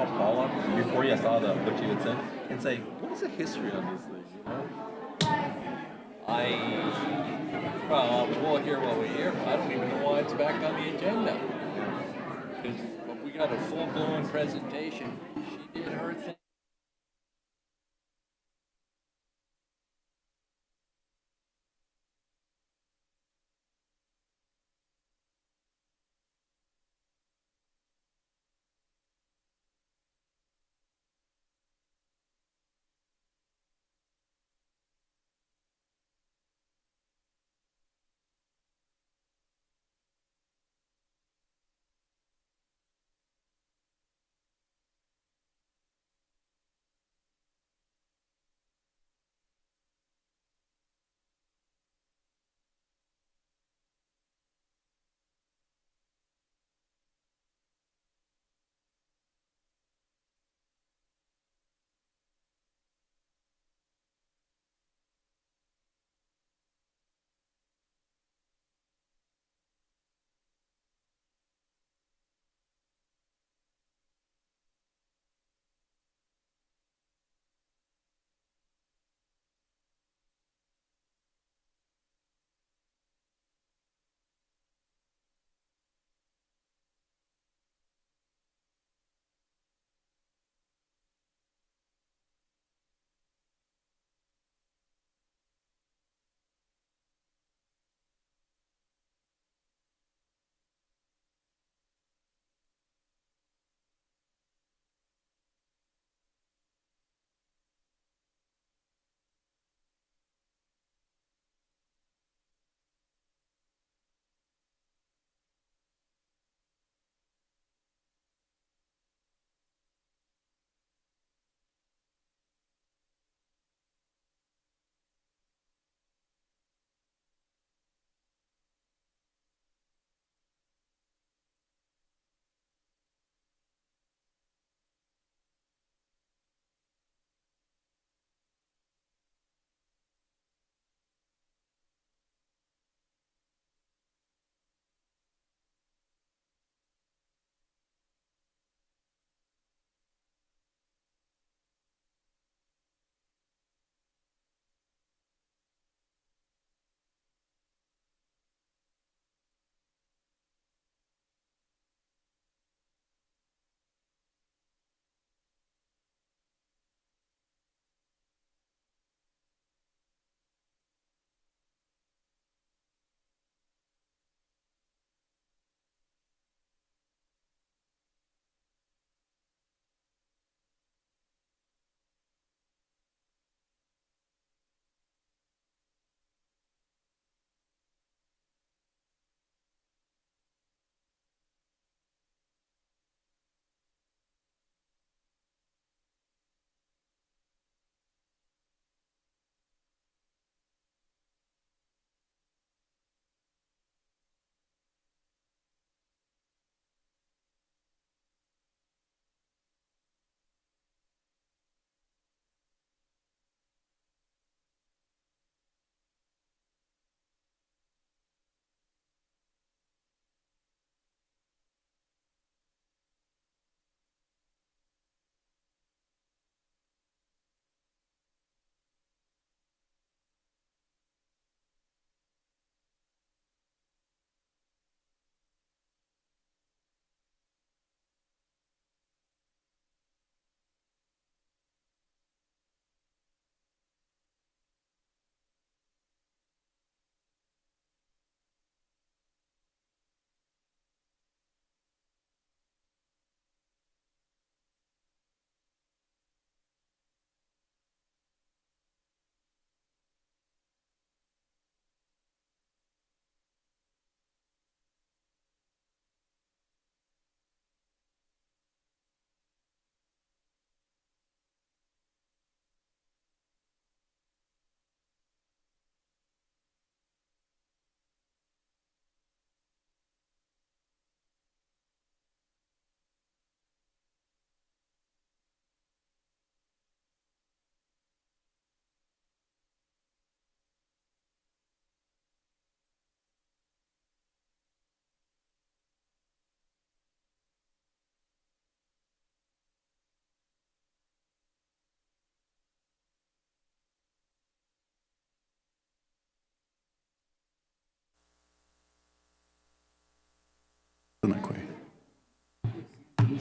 Paula before you, I saw what you had sent and say, what is the history on this thing? You know? Well, we'll hear what we hear. I don't even know why it's back on the agenda. Because we got a full-blown presentation. She did her thing.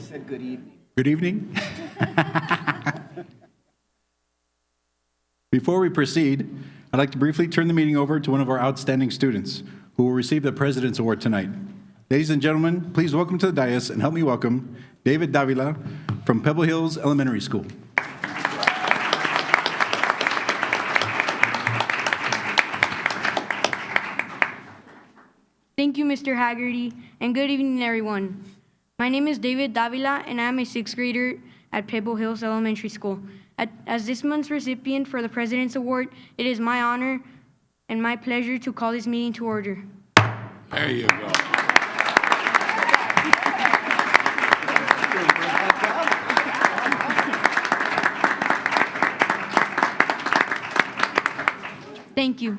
said good evening. Good evening. Before we proceed, I'd like to briefly turn the meeting over to one of our outstanding students who will receive the President's Award tonight. Ladies and gentlemen, please welcome to the dais and help me welcome David Davila from Pebble Hills Elementary School. Thank you, Mr. Haggerty, and good evening, everyone. My name is David Davila, and I am a sixth grader at Pebble Hills Elementary School. As this month's recipient for the President's Award, it is my honor and my pleasure to call this meeting to order. There you go. Thank you.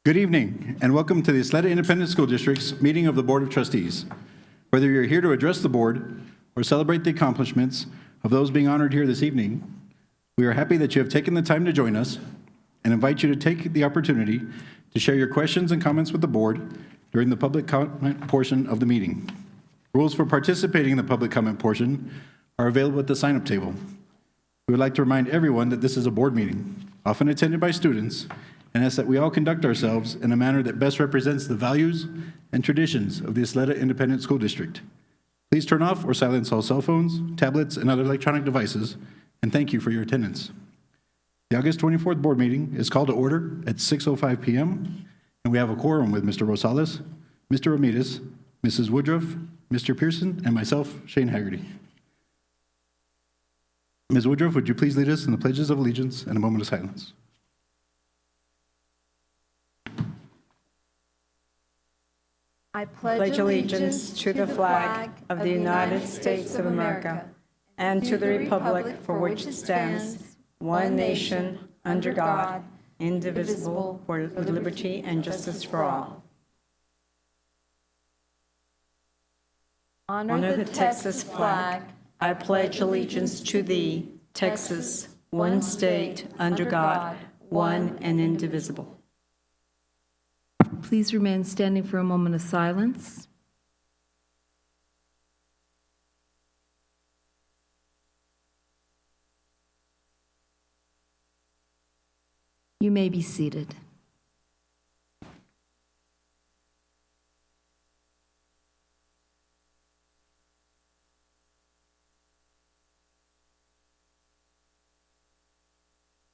Good evening, and welcome to the Ysleta Independent School District's meeting of the Board of Trustees. Whether you're here to address the board or celebrate the accomplishments of those being honored here this evening, we are happy that you have taken the time to join us and invite you to take the opportunity to share your questions and comments with the board during the public comment portion of the meeting. Rules for participating in the public comment portion are available at the sign-up table. We would like to remind everyone that this is a board meeting, often attended by students, and ask that we all conduct ourselves in a manner that best represents the values and traditions of the Ysleta Independent School District. Please turn off or silence all cell phones, tablets, and other electronic devices, and thank you for your attendance. The August 24th board meeting is called to order at 6:05 p.m., and we have a quorum with Mr. Rosales, Mr. Ramirez, Mrs. Woodruff, Mr. Pearson, and myself, Shane Haggerty. Ms. Woodruff, would you please lead us in the pledges of allegiance and a moment of silence? I pledge allegiance to the flag of the United States of America and to the republic for which it stands, one nation, under God, indivisible, with liberty and justice for all. Honor the Texas flag. I pledge allegiance to thee, Texas, one state, under God, one and indivisible. Please remain standing for a moment of silence. You may be seated.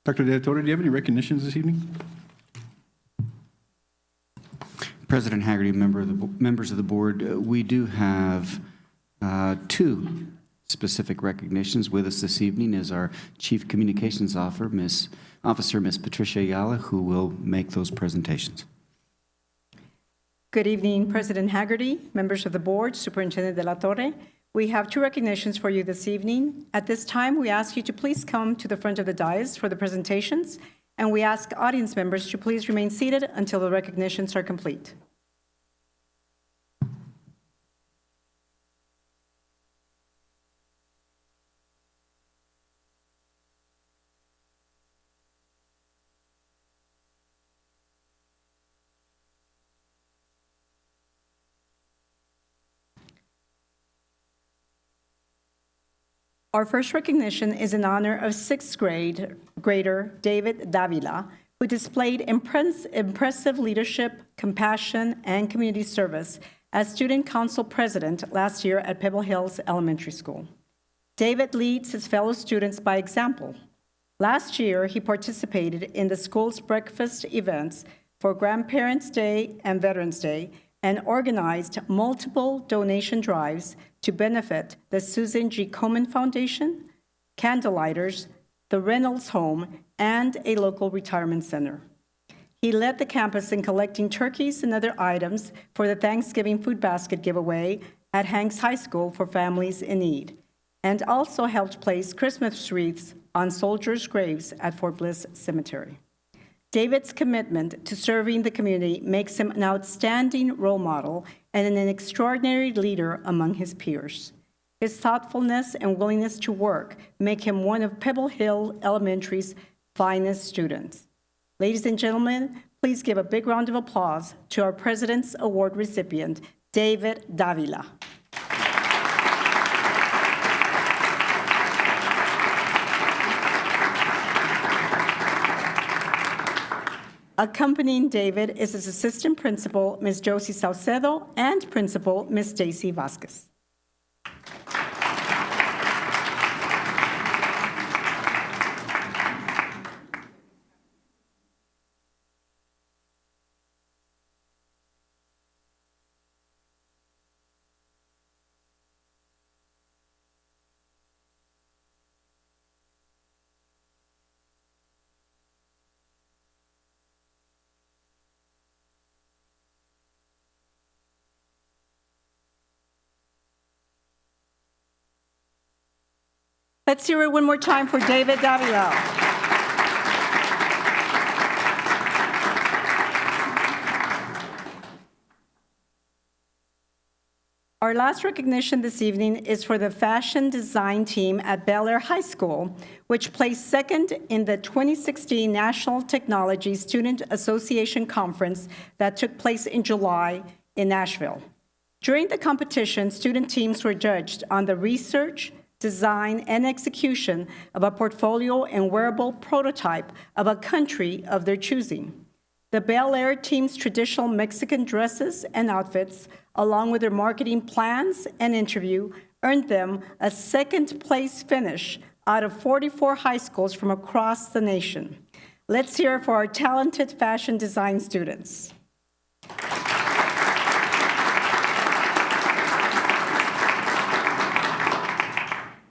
Dr. De La Torre, do you have any recognitions this evening? President Haggerty, members of the board, we do have two specific recognitions. With us this evening is our Chief Communications Officer, Miss Patricia Ayala, who will make those presentations. Good evening, President Haggerty, members of the board, Superintendent De La Torre. We have two recognitions for you this evening. At this time, we ask you to please come to the front of the dais for the presentations, and we ask audience members to please remain seated until the recognitions are complete. Our first recognition is in honor of sixth grader David Davila, who displayed impressive leadership, compassion, and community service as Student Council President last year at Pebble Hills Elementary School. David leads his fellow students by example. Last year, he participated in the school's breakfast events for Grandparents' Day and Veterans Day and organized multiple donation drives to benefit the Susan G. Komen Foundation, Candlelighters, the Reynolds Home, and a local retirement center. He led the campus in collecting turkeys and other items for the Thanksgiving food basket giveaway at Hanks High School for families in need, and also helped place Christmas wreaths on soldiers' graves at Fort Bliss Cemetery. David's commitment to serving the community makes him an outstanding role model and an extraordinary leader among his peers. His thoughtfulness and willingness to work make him one of Pebble Hill Elementary's finest students. Ladies and gentlemen, please give a big round of applause to our President's Award recipient, David Davila. Accompanying David is his assistant principal, Ms. Josie Saucedo, and principal, Ms. Stacy Vasquez. Let's hear it one more time for David Davila. Our last recognition this evening is for the fashion design team at Bel Air High School, which placed second in the 2016 National Technology Student Association Conference that took place in July in Nashville. During the competition, student teams were judged on the research, design, and execution of a portfolio and wearable prototype of a country of their choosing. The Bel Air team's traditional Mexican dresses and outfits, along with their marketing plans and interview, earned them a second-place finish out of 44 high schools from across the nation. Let's hear it for our talented fashion design students.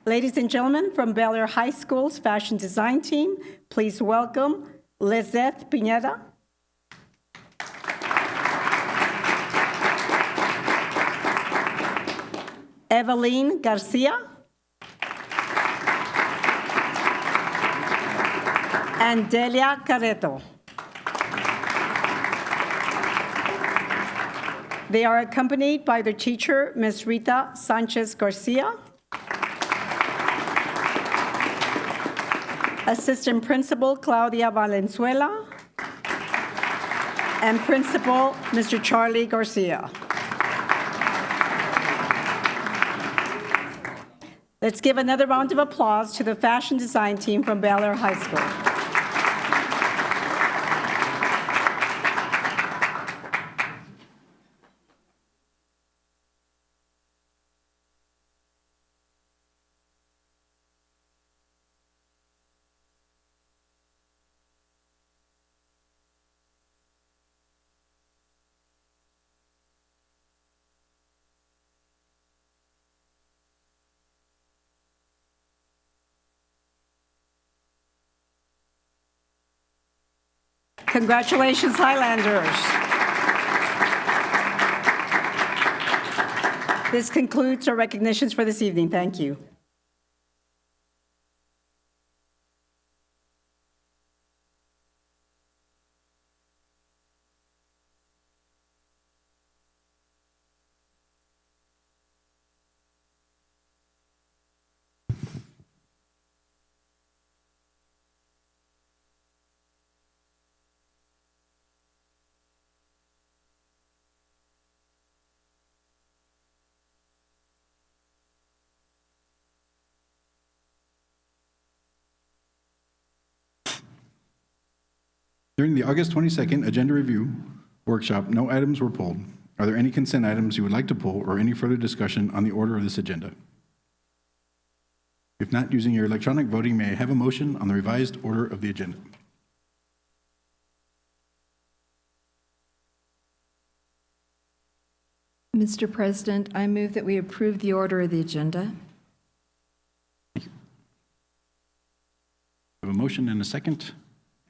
Ladies and gentlemen, from Bel Air High School's fashion design team, please welcome Ysleta Pineda, Evelyn Garcia, and Delia Carreto. They are accompanied by their teacher, Ms. Rita Sanchez Garcia, Assistant Principal Claudia Valenzuela, and Principal Mr. Charlie Garcia. Let's give another round of applause to the fashion design team from Bel Air High School. Congratulations, Highlanders. This concludes our recognitions for this evening. Thank you. During the August 22nd Agenda Review Workshop, no items were pulled. Are there any consent items you would like to pull or any further discussion on the order of this agenda? If not, using your electronic voting, may I have a motion on the revised order of the agenda? Mr. President, I move that we approve the order of the agenda. Thank you. I have a motion and a second,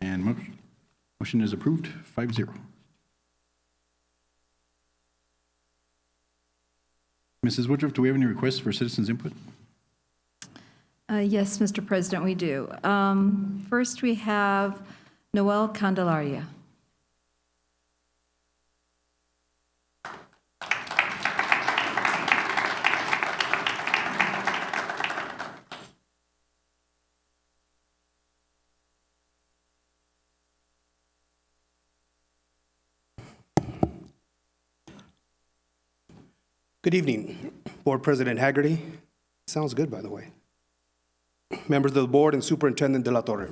and motion is approved, 5-0. Mrs. Woodruff, do we have any requests for citizens' input? Yes, Mr. President, we do. First, we have Noel Candelaria. Good evening, Board President Haggerty. Sounds good, by the way. Members of the board and Superintendent De La Torre.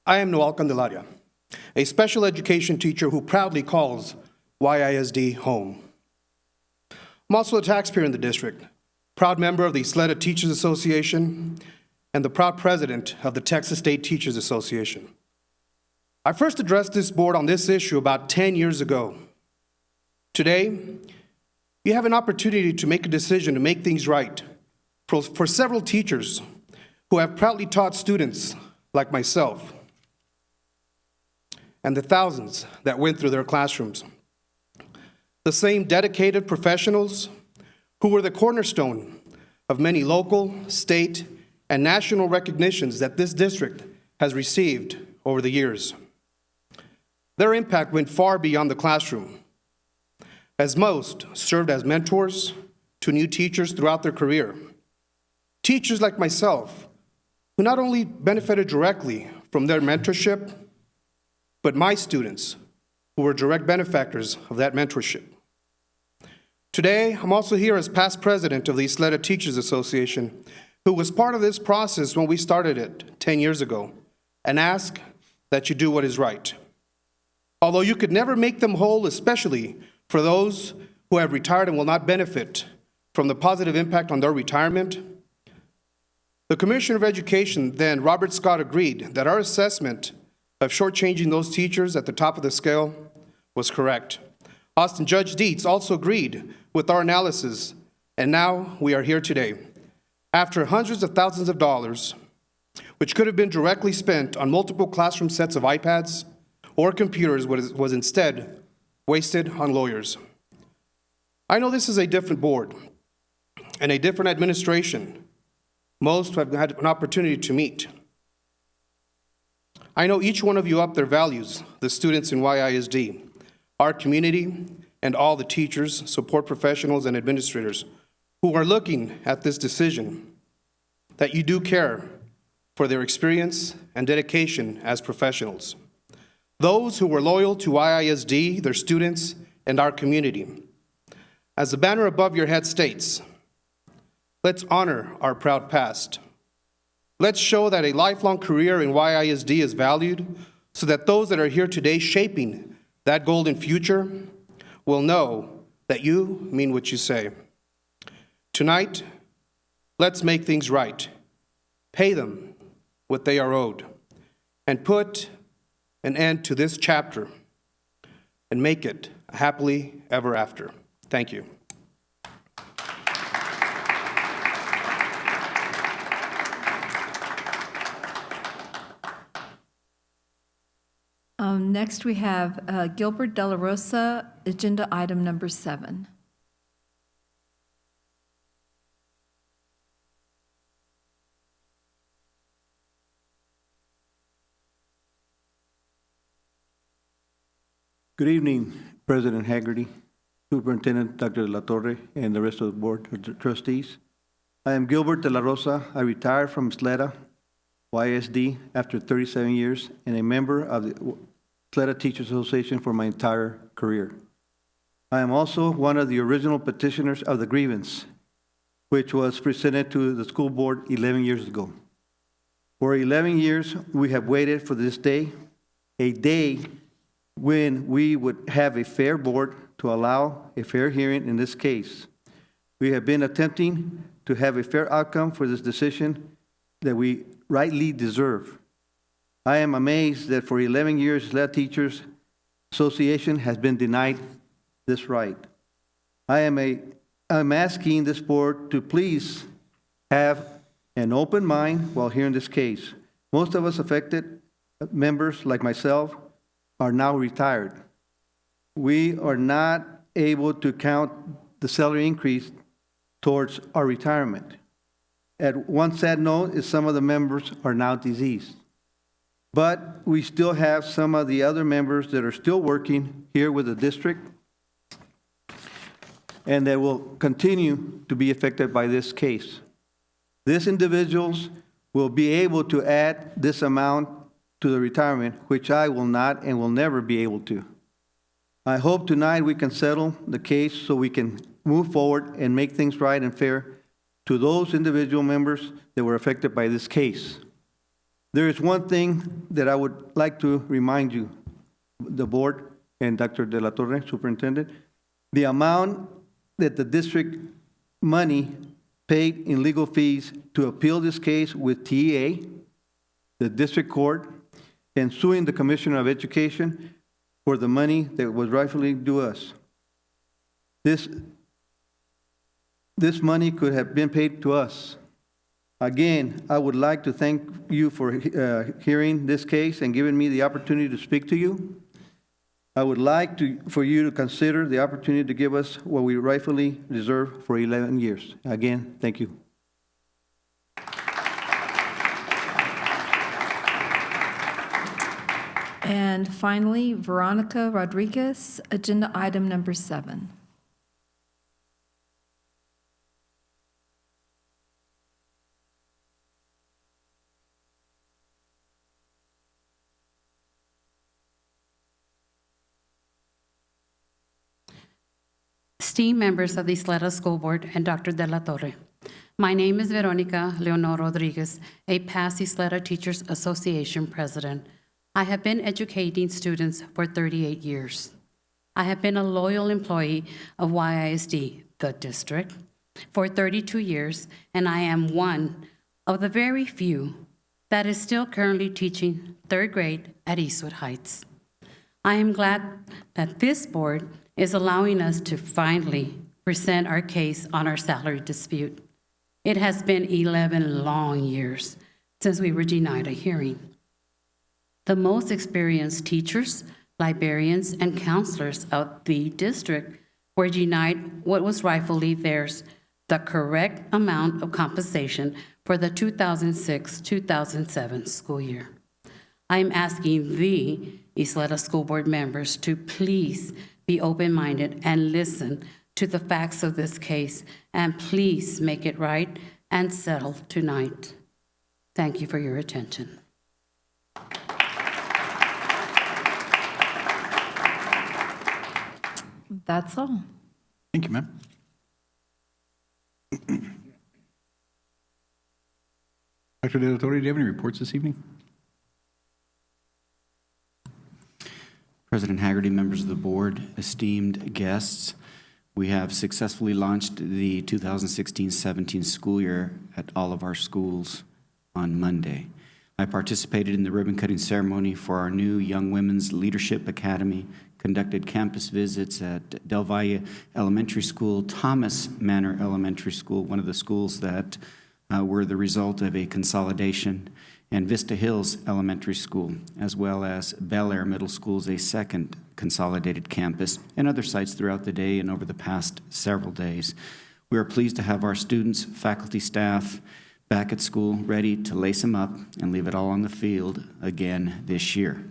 I am Noel Candelaria, a special education teacher who proudly calls YISD home. I'm also a taxpayer in the district, proud member of the Ysleta Teachers Association, and the proud president of the Texas State Teachers Association. I first addressed this board on this issue about 10 years ago. Today, you have an opportunity to make a decision to make things right for several teachers who have proudly taught students like myself and the thousands that went through their classrooms. The same dedicated professionals who were the cornerstone of many local, state, and national recognitions that this district has received over the years. Their impact went far beyond the classroom, as most served as mentors to new teachers throughout their career. Teachers like myself, who not only benefited directly from their mentorship, but my students, who were direct benefactors of that mentorship. Today, I'm also here as past president of the Ysleta Teachers Association, who was part of this process when we started it 10 years ago, and ask that you do what is right. Although you could never make them whole, especially for those who have retired and will not benefit from the positive impact on their retirement, the Commissioner of Education, then Robert Scott, agreed that our assessment of shortchanging those teachers at the top of the scale was correct. Austin Judge Dietz also agreed with our analysis, and now we are here today. After hundreds of thousands of dollars, which could have been directly spent on multiple classroom sets of iPads or computers, was instead wasted on lawyers. I know this is a different board and a different administration. Most have had an opportunity to meet. I know each one of you up there values the students in YISD, our community, and all the teachers, support professionals, and administrators who are looking at this decision, that you do care for their experience and dedication as professionals. Those who were loyal to YISD, their students, and our community. As the banner above your head states, let's honor our proud past. Let's show that a lifelong career in YISD is valued so that those that are here today shaping that golden future will know that you mean what you say. Tonight, let's make things right. Pay them what they are owed, and put an end to this chapter and make it a happily ever after. Thank you. Next, we have Gilbert De La Rosa, agenda item number 7. Good evening, President Haggerty, Superintendent Dr. De La Torre, and the rest of the Board of Trustees. I am Gilbert De La Rosa. I retired from Ysleta YSD after 37 years and a member of the Ysleta Teachers Association for my entire career. I am also one of the original petitioners of the grievance, which was presented to the school board 11 years ago. For 11 years, we have waited for this day, a day when we would have a fair board to allow a fair hearing in this case. We have been attempting to have a fair outcome for this decision that we rightly deserve. I am amazed that for 11 years, Ysleta Teachers Association has been denied this right. I'm asking this board to please have an open mind while hearing this case. Most of us affected members, like myself, are now retired. We are not able to count the salary increase towards our retirement. At one sad note is some of the members are now deceased. But we still have some of the other members that are still working here with the district and that will continue to be affected by this case. These individuals will be able to add this amount to the retirement, which I will not and will never be able to. I hope tonight we can settle the case so we can move forward and make things right and fair to those individual members that were affected by this case. There is one thing that I would like to remind you, the board and Dr. De La Torre, Superintendent, the amount that the district money paid in legal fees to appeal this case with TEA, the district court, and suing the Commissioner of Education for the money that was rightfully due us. This money could have been paid to us. Again, I would like to thank you for hearing this case and giving me the opportunity to speak to you. I would like for you to consider the opportunity to give us what we rightfully deserve for 11 years. Again, thank you. And finally, Veronica Rodriguez, agenda item number 7. Esteemed members of the Ysleta School Board and Dr. De La Torre, my name is Veronica Leonor Rodriguez, a past Ysleta Teachers Association president. I have been educating students for 38 years. I have been a loyal employee of YISD, the district, for 32 years, and I am one of the very few that is still currently teaching 3rd grade at Eastwood Heights. I am glad that this board is allowing us to finally present our case on our salary dispute. It has been 11 long years since we were denied a hearing. The most experienced teachers, librarians, and counselors of the district were denied what was rightfully theirs, the correct amount of compensation for the 2006-2007 school year. I am asking the Ysleta School Board members to please be open-minded and listen to the facts of this case, and please make it right and settle tonight. Thank you for your attention. That's all. Thank you, ma'am. Dr. De La Torre, do you have any reports this evening? President Haggerty, members of the board, esteemed guests, we have successfully launched the 2016-17 school year at all of our schools on Monday. I participated in the ribbon-cutting ceremony for our new Young Women's Leadership Academy, conducted campus visits at Del Valle Elementary School, Thomas Manor Elementary School, one of the schools that were the result of a consolidation, and Vista Hills Elementary School, as well as Bel Air Middle School's a second consolidated campus, and other sites throughout the day and over the past several days. We are pleased to have our students, faculty, staff back at school, ready to lace them up and leave it all on the field again this year.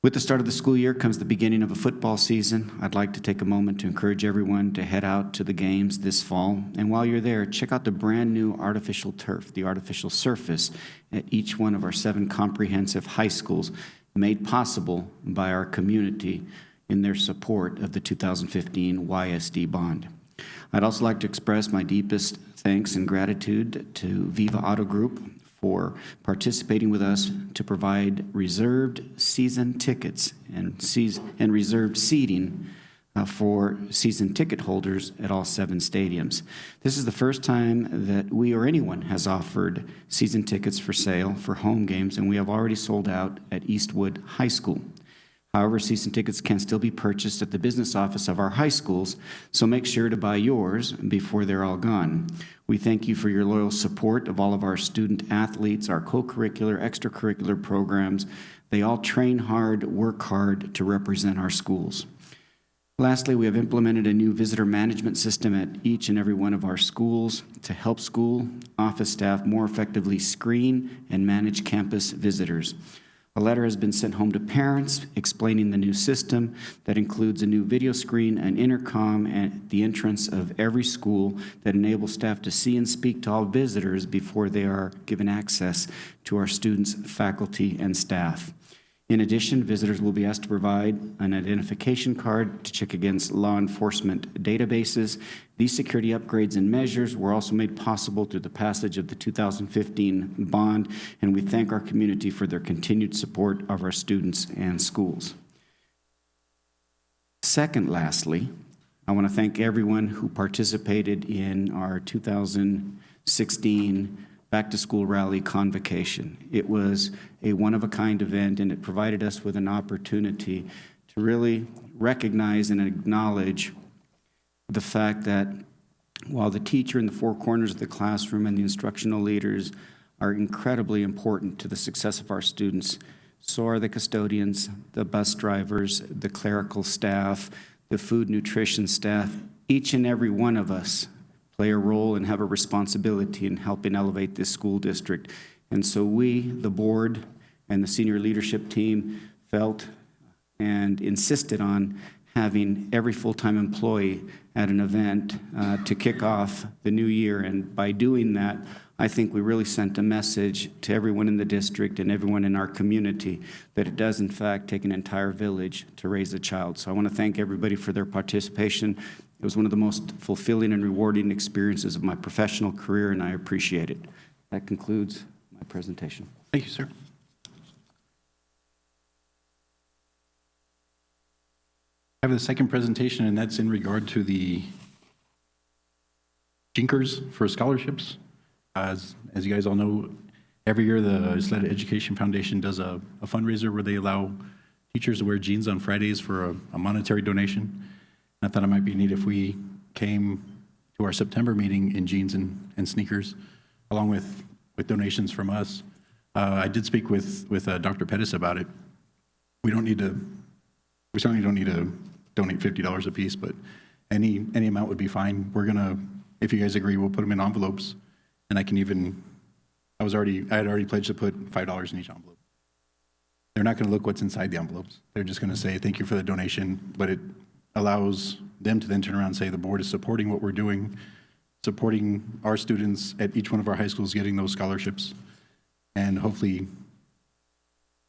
With the start of the school year comes the beginning of a football season. I'd like to take a moment to encourage everyone to head out to the games this fall. And while you're there, check out the brand new artificial turf, the artificial surface at each one of our 7 comprehensive high schools, made possible by our community in their support of the 2015 YISD bond. I'd also like to express my deepest thanks and gratitude to Viva Auto Group for participating with us to provide reserved season tickets and reserved seating for season ticket holders at all 7 stadiums. This is the first time that we or anyone has offered season tickets for sale for home games, and we have already sold out at Eastwood High School. However, season tickets can still be purchased at the business office of our high schools, so make sure to buy yours before they're all gone. We thank you for your loyal support of all of our student athletes, our co-curricular, extracurricular programs. They all train hard, work hard to represent our schools. Lastly, we have implemented a new visitor management system at each and every one of our schools to help school office staff more effectively screen and manage campus visitors. A letter has been sent home to parents explaining the new system that includes a new video screen, an intercom at the entrance of every school that enables staff to see and speak to all visitors before they are given access to our students, faculty, and staff. In addition, visitors will be asked to provide an identification card to check against law enforcement databases. These security upgrades and measures were also made possible through the passage of the 2015 bond, and we thank our community for their continued support of our students and schools. Second, lastly, I want to thank everyone who participated in our 2016 back-to-school rally convocation. It was a one-of-a-kind event, and it provided us with an opportunity to really recognize and acknowledge the fact that while the teacher in the four corners of the classroom and the instructional leaders are incredibly important to the success of our students, so are the custodians, the bus drivers, the clerical staff, the food nutrition staff. Each and every one of us play a role and have a responsibility in helping elevate this school district. And so we, the board, and the senior leadership team felt and insisted on having every full-time employee at an event to kick off the new year. And by doing that, I think we really sent a message to everyone in the district and everyone in our community that it does, in fact, take an entire village to raise a child. So I want to thank everybody for their participation. It was one of the most fulfilling and rewarding experiences of my professional career, and I appreciate it. That concludes my presentation. Thank you, sir. I have the second presentation, and that's in regard to the Jinkers for scholarships. As you guys all know, every year the Ysleta Education Foundation does a fundraiser where they allow teachers to wear jeans on Fridays for a monetary donation. I thought it might be neat if we came to our September meeting in jeans and sneakers, along with donations from us. I did speak with Dr. Pettis about it. We certainly don't need to donate $50 a piece, but any amount would be fine. We're gonna, if you guys agree, we'll put them in envelopes, and I had already pledged to put $5 in each envelope. They're not gonna look what's inside the envelopes. They're just gonna say, thank you for the donation, but it allows them to then turn around and say the board is supporting what we're doing, supporting our students at each one of our high schools getting those scholarships, and hopefully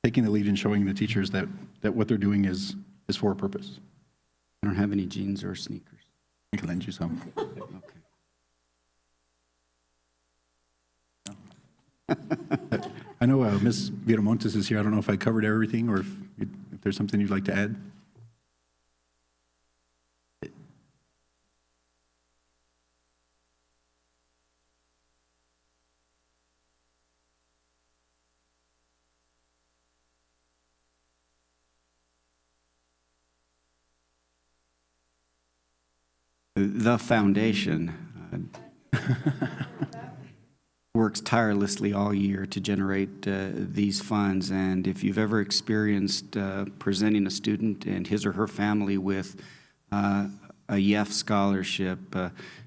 taking the lead and showing the teachers that what they're doing is for a purpose. I don't have any jeans or sneakers. I can lend you some. Okay. I know Ms. Viramontes is here. I don't know if I covered everything or if there's something you'd like to add. The foundation works tirelessly all year to generate these funds, and if you've ever experienced presenting a student and his or her family with a YEF scholarship,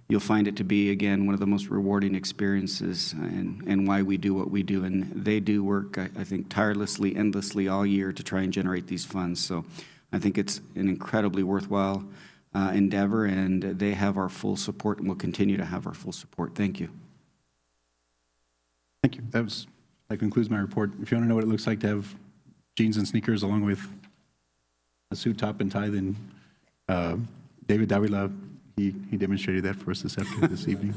you'll find it to be, again, one of the most rewarding experiences and why we do what we do. And they do work, I think, tirelessly, endlessly all year to try and generate these funds. So I think it's an incredibly worthwhile endeavor, and they have our full support and will continue to have our full support. Thank you. Thank you. That concludes my report. If you want to know what it looks like to have jeans and sneakers along with a suit, top, and tie, then David Davila, he demonstrated that for us this evening.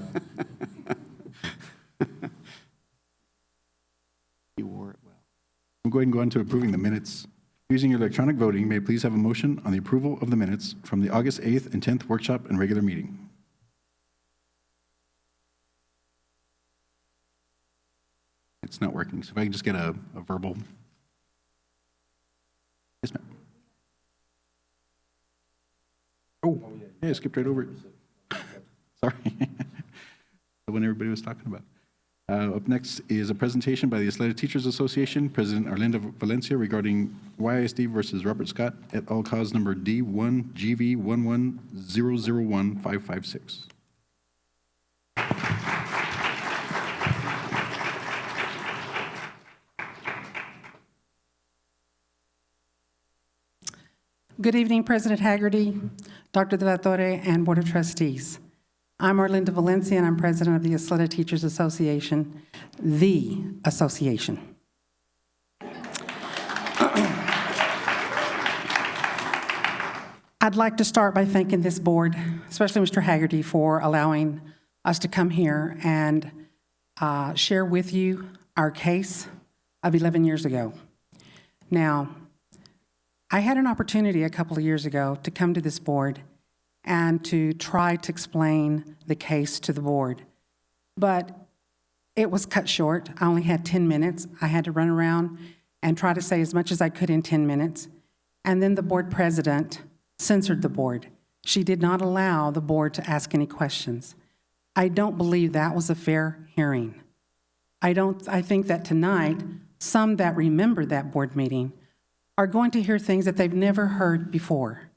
He wore it well. We'll go ahead and go on to approving the minutes. Using your electronic voting, may I please have a motion on the approval of the minutes from the August 8th and 10th workshop and regular meeting? It's not working, so if I can just get a verbal. Yes, ma'am. Oh, yeah, I skipped right over it. Sorry. The one everybody was talking about. Up next is a presentation by the Ysleta Teachers Association, President Arlinda Valencia, regarding YISD versus Robert Scott et al. Cause number D1GV110015556. Good evening, President Haggerty, Dr. De La Torre, and Board of Trustees. I'm Arlinda Valencia, and I'm president of the Ysleta Teachers Association, the association. I'd like to start by thanking this board, especially Mr. Haggerty, for allowing us to come here and share with you our case of 11 years ago. Now, I had an opportunity a couple of years ago to come to this board and to try to explain the case to the board, but it was cut short. I only had 10 minutes. I had to run around and try to say as much as I could in 10 minutes. And then the board president censored the board. She did not allow the board to ask any questions. I don't believe that was a fair hearing. I think that tonight, some that remember that board meeting are going to hear things that they've never heard before.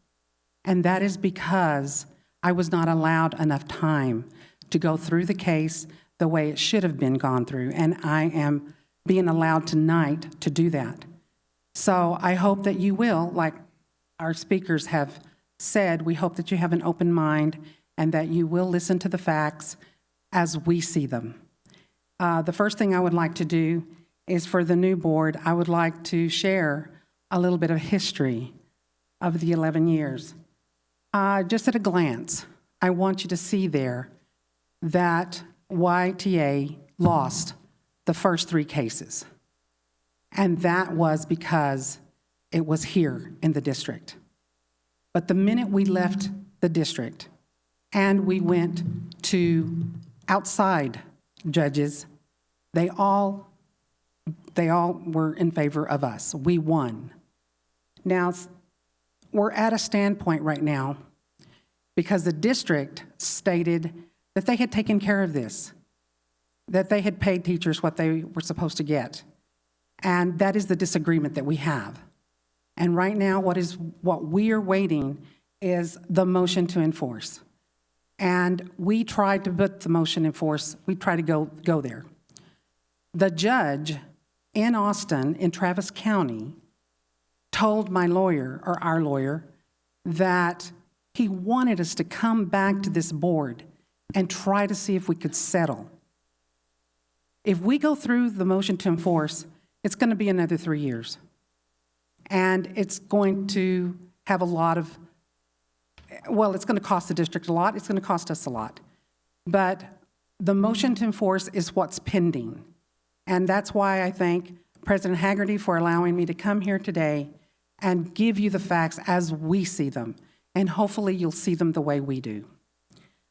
And that is because I was not allowed enough time to go through the case the way it should have been gone through. And I am being allowed tonight to do that. So I hope that you will, like our speakers have said, we hope that you have an open mind and that you will listen to the facts as we see them. The first thing I would like to do is for the new board, I would like to share a little bit of history of the 11 years. Just at a glance, I want you to see there that YTA lost the first 3 cases. And that was because it was here in the district. But the minute we left the district and we went to outside judges, they all were in favor of us. We won. Now, we're at a standpoint right now because the district stated that they had taken care of this, that they had paid teachers what they were supposed to get. And that is the disagreement that we have. And right now, what we are waiting is the motion to enforce. And we tried to put the motion in force. We tried to go there. The judge in Austin, in Travis County, told my lawyer, or our lawyer, that he wanted us to come back to this board and try to see if we could settle. If we go through the motion to enforce, it's going to be another 3 years. And it's going to have a lot of, well, it's going to cost the district a lot. It's going to cost us a lot. But the motion to enforce is what's pending. And that's why I thank President Haggerty for allowing me to come here today and give you the facts as we see them. And hopefully you'll see them the way we do.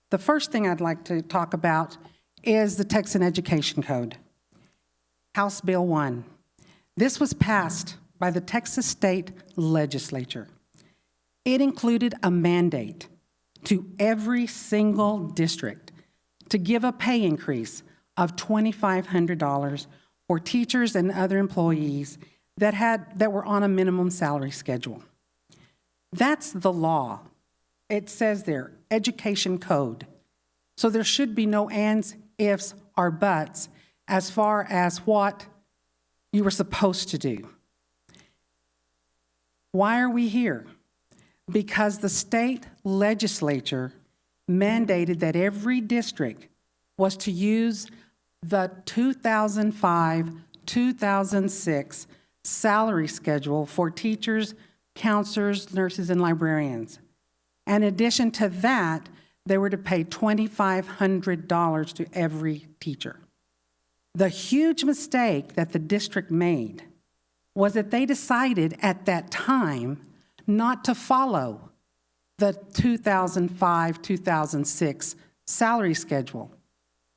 The first thing I'd like to talk about is the Texan Education Code, House Bill 1. This was passed by the Texas State Legislature. It included a mandate to every single district to give a pay increase of $2,500 for teachers and other employees that were on a minimum salary schedule. That's the law. It says there, Education Code. So there should be no ands, ifs, or buts as far as what you were supposed to do. Why are we here? Because the state legislature mandated that every district was to use the 2005-2006 salary schedule for teachers, counselors, nurses, and librarians. In addition to that, they were to pay $2,500 to every teacher. The huge mistake that the district made was that they decided at that time not to follow the 2005-2006 salary schedule.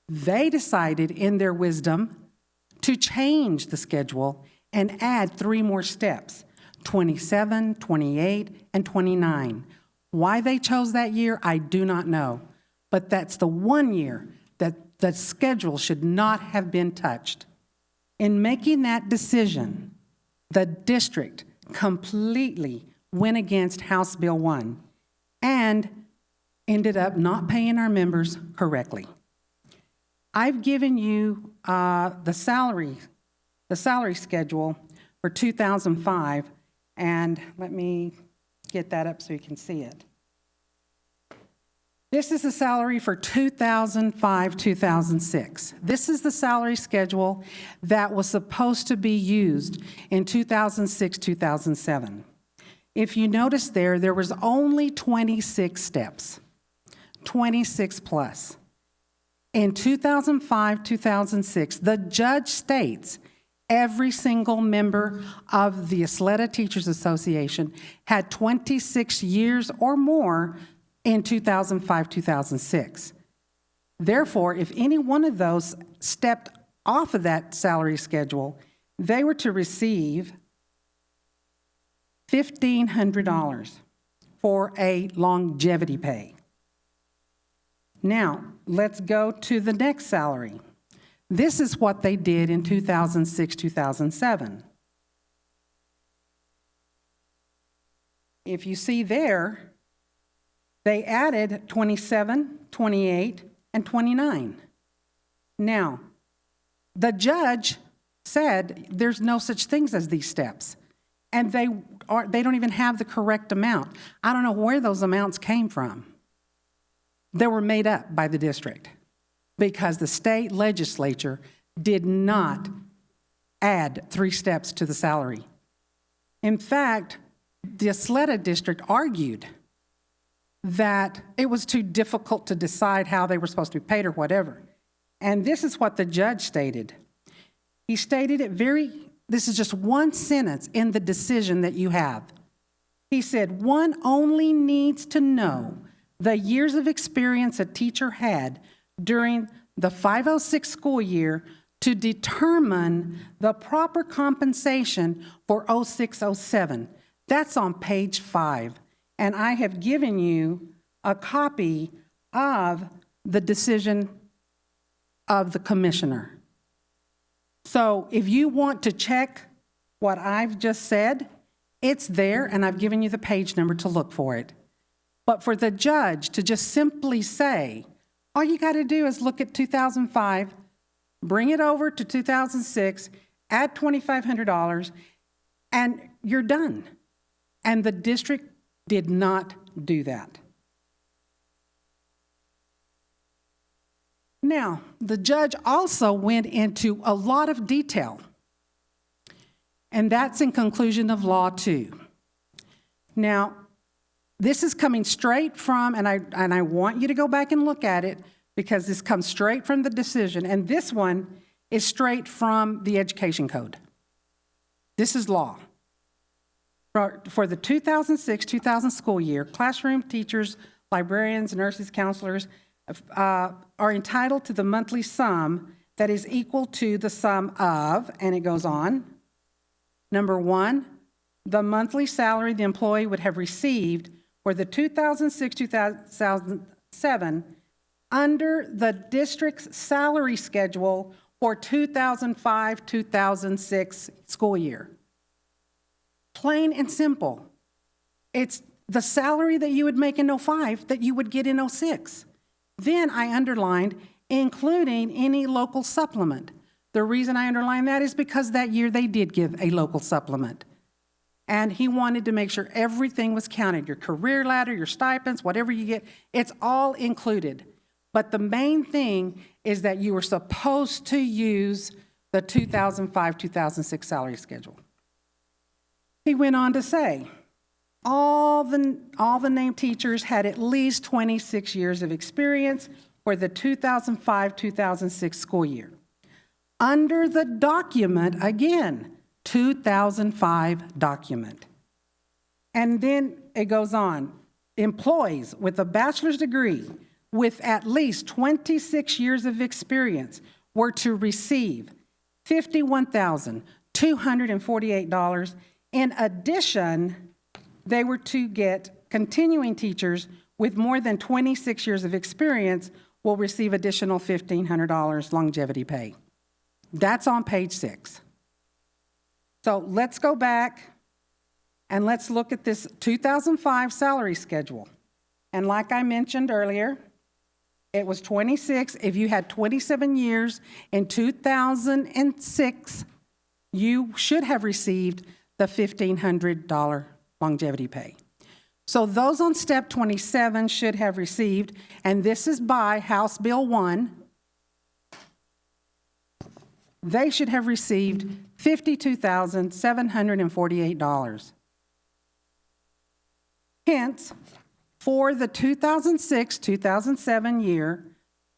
They decided in their wisdom to change the schedule and add 3 more steps, 27, 28, and 29. Why they chose that year, I do not know. But that's the one year that the schedule should not have been touched. In making that decision, the district completely went against House Bill 1 and ended up not paying our members correctly. I've given you the salary schedule for 2005, and let me get that up so you can see it. This is the salary for 2005-2006. This is the salary schedule that was supposed to be used in 2006-2007. If you notice there was only 26 steps, 26 plus. In 2005, 2006, the judge states every single member of the Ysleta Teachers Association had 26 years or more in 2005, 2006. Therefore, if any one of those stepped off of that salary schedule, they were to receive $1,500 for a longevity pay. Now, let's go to the next salary. This is what they did in 2006, 2007. If you see there, they added 27, 28, and 29. Now, the judge said there's no such things as these steps, and they don't even have the correct amount. I don't know where those amounts came from. They were made up by the district because the state legislature did not add 3 steps to the salary. In fact, the Ysleta district argued that it was too difficult to decide how they were supposed to be paid or whatever. And this is what the judge stated. He stated it this is just one sentence in the decision that you have. He said, one only needs to know the years of experience a teacher had during the 506 school year to determine the proper compensation for 0607. That's on page 5. And I have given you a copy of the decision of the commissioner. So if you want to check what I've just said, it's there, and I've given you the page number to look for it. But for the judge to just simply say, all you got to do is look at 2005, bring it over to 2006, add $2,500, and you're done. And the district did not do that. Now, the judge also went into a lot of detail, and that's in conclusion of law 2. Now, this is coming straight from, and I want you to go back and look at it because this comes straight from the decision, and this one is straight from the education code. This is law. For the 2006-2000 school year, classroom teachers, librarians, nurses, counselors are entitled to the monthly sum that is equal to the sum of, and it goes on. Number 1, the monthly salary the employee would have received for the 2006-2007 under the district's salary schedule for 2005-2006 school year. Plain and simple. It's the salary that you would make in 05 that you would get in 06. Then I underlined including any local supplement. The reason I underlined that is because that year they did give a local supplement. And he wanted to make sure everything was counted, your career ladder, your stipends, whatever you get, it's all included. But the main thing is that you were supposed to use the 2005-2006 salary schedule. He went on to say, all the named teachers had at least 26 years of experience for the 2005-2006 school year. Under the document, again, 2005 document. And then it goes on, employees with a bachelor's degree with at least 26 years of experience were to receive $51,248. In addition, they were to get continuing teachers with more than 26 years of experience will receive additional $1,500 longevity pay. That's on page 6. So let's go back and let's look at this 2005 salary schedule. And like I mentioned earlier, it was 26. If you had 27 years in 2006, you should have received the $1,500 longevity pay. So those on step 27 should have received, and this is by House Bill 1, they should have received $52,748. Hence, for the 2006-2007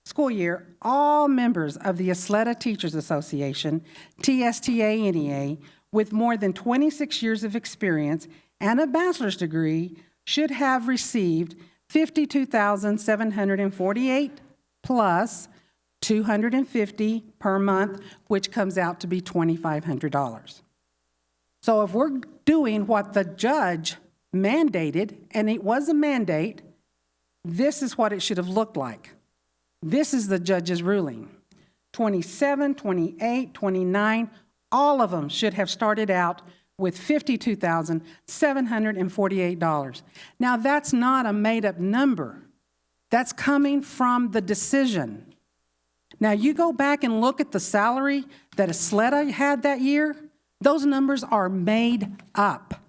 school year, all members of the Ysleta Teachers Association, TSTA-NEA, with more than 26 years of experience and a bachelor's degree should have received $52,748 plus $250 per month, which comes out to be $2,500. So if we're doing what the judge mandated, and it was a mandate, this is what it should have looked like. This is the judge's ruling. 27, 28, 29, all of them should have started out with $52,748. Now, that's not a made-up number. That's coming from the decision. Now, you go back and look at the salary that Ysleta had that year, those numbers are made up.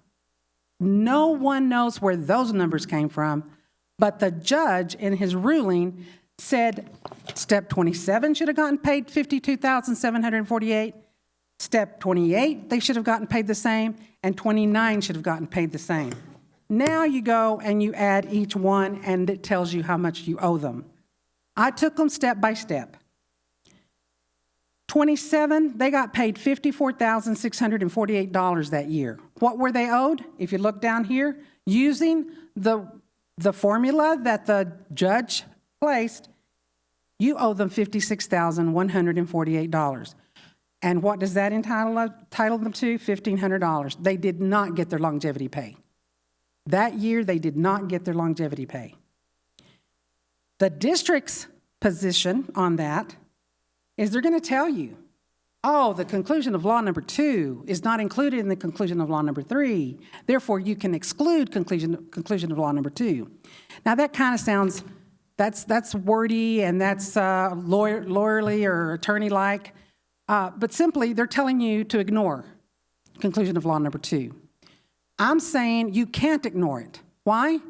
No one knows where those numbers came from, but the judge in his ruling said step 27 should have gotten paid $52,748, step 28 they should have gotten paid the same, and 29 should have gotten paid the same. Now you go and you add each one and it tells you how much you owe them. I took them step by step. 27, they got paid $54,648 that year. What were they owed? If you look down here, using the formula that the judge placed, you owe them $56,148. And what does that entitle them to? $1,500. They did not get their longevity pay. That year, they did not get their longevity pay. The district's position on that is they're going to tell you, oh, the conclusion of law number 2 is not included in the conclusion of law number 3. Therefore, you can exclude conclusion of law number 2. Now, that kind of sounds, that's wordy and that's lawyerly or attorney-like, but simply they're telling you to ignore conclusion of law number 2. I'm saying you can't ignore it. Why?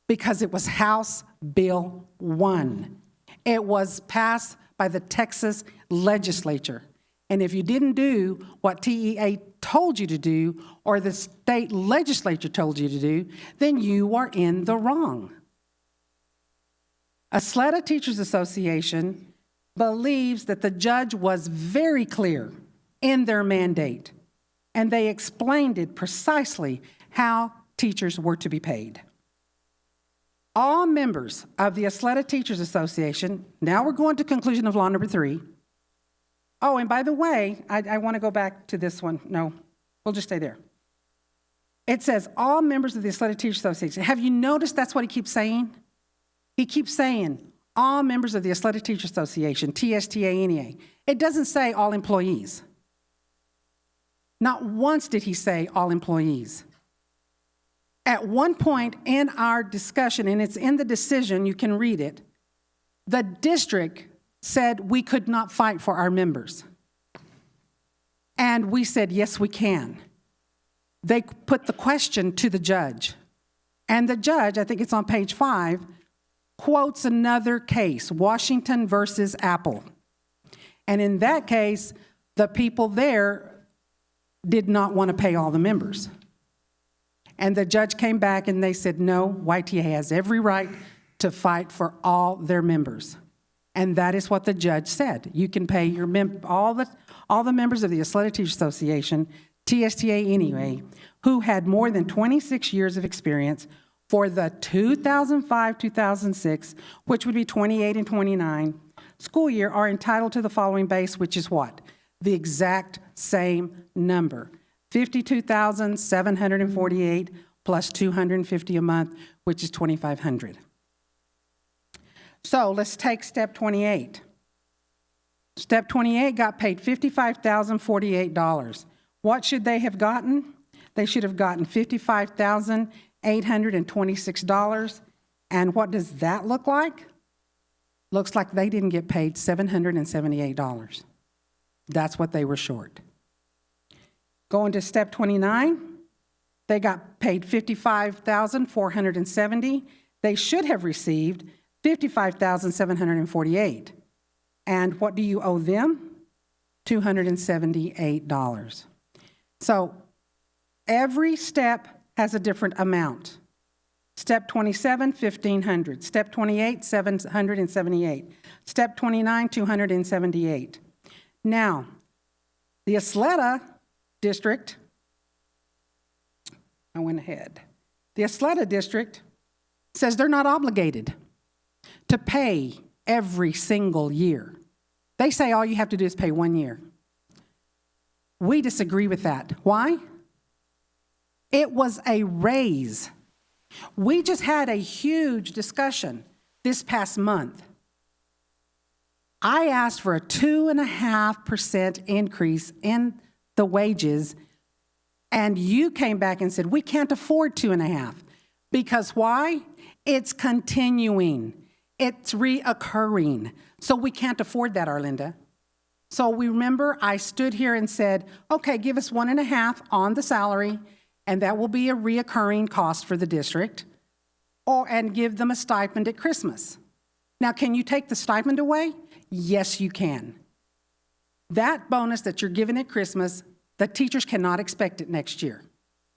Because it was House Bill 1. It was passed by the Texas legislature. And if you didn't do what TEA told you to do or the state legislature told you to do, then you are in the wrong. Ysleta Teachers Association believes that the judge was very clear in their mandate, and they explained it precisely how teachers were to be paid. All members of the Ysleta Teachers Association, now we're going to conclusion of law number 3. Oh, and by the way, I want to go back to this one. No, we'll just stay there. It says all members of the Ysleta Teachers Association. Have you noticed that's what he keeps saying? He keeps saying all members of the Ysleta Teachers Association, TSTA-NEA. It doesn't say all employees. Not once did he say all employees. At one point in our discussion, and it's in the decision, you can read it, the district said we could not fight for our members. And we said, yes, we can. They put the question to the judge. And the judge, I think it's on page 5, quotes another case, Washington versus Apple. And in that case, the people there did not want to pay all the members. And the judge came back and they said, no, YTA has every right to fight for all their members. And that is what the judge said. You can pay your all the members of the Ysleta Teachers Association, TSTA-NEA, who had more than 26 years of experience for the 2005-2006, which would be 28 and 29, school year are entitled to the following base, which is what? The exact same number. $52,748 plus $250 a month, which is $2,500. So let's take step 28. Step 28 got paid $55,048. What should they have gotten? They should have gotten $55,826. And what does that look like? Looks like they didn't get paid $778. That's what they were short. Going to step 29, they got paid $55,470. They should have received $55,748. And what do you owe them? $278. So every step has a different amount. Step 27, $1,500. Step 28, $778. Step 29, $278. Now, the Ysleta district, I went ahead. The Ysleta district says they're not obligated to pay every single year. They say all you have to do is pay 1 year. We disagree with that. Why? It was a raise. We just had a huge discussion this past month. I asked for a 2.5% increase in the wages, and you came back and said, we can't afford 2.5%. Because why? It's continuing. It's reoccurring. So we can't afford that, Arlinda. So we remember I stood here and said, okay, give us 1.5% on the salary, and that will be a reoccurring cost for the district, and give them a stipend at Christmas. Now, can you take the stipend away? Yes, you can. That bonus that you're giving at Christmas, the teachers cannot expect it next year.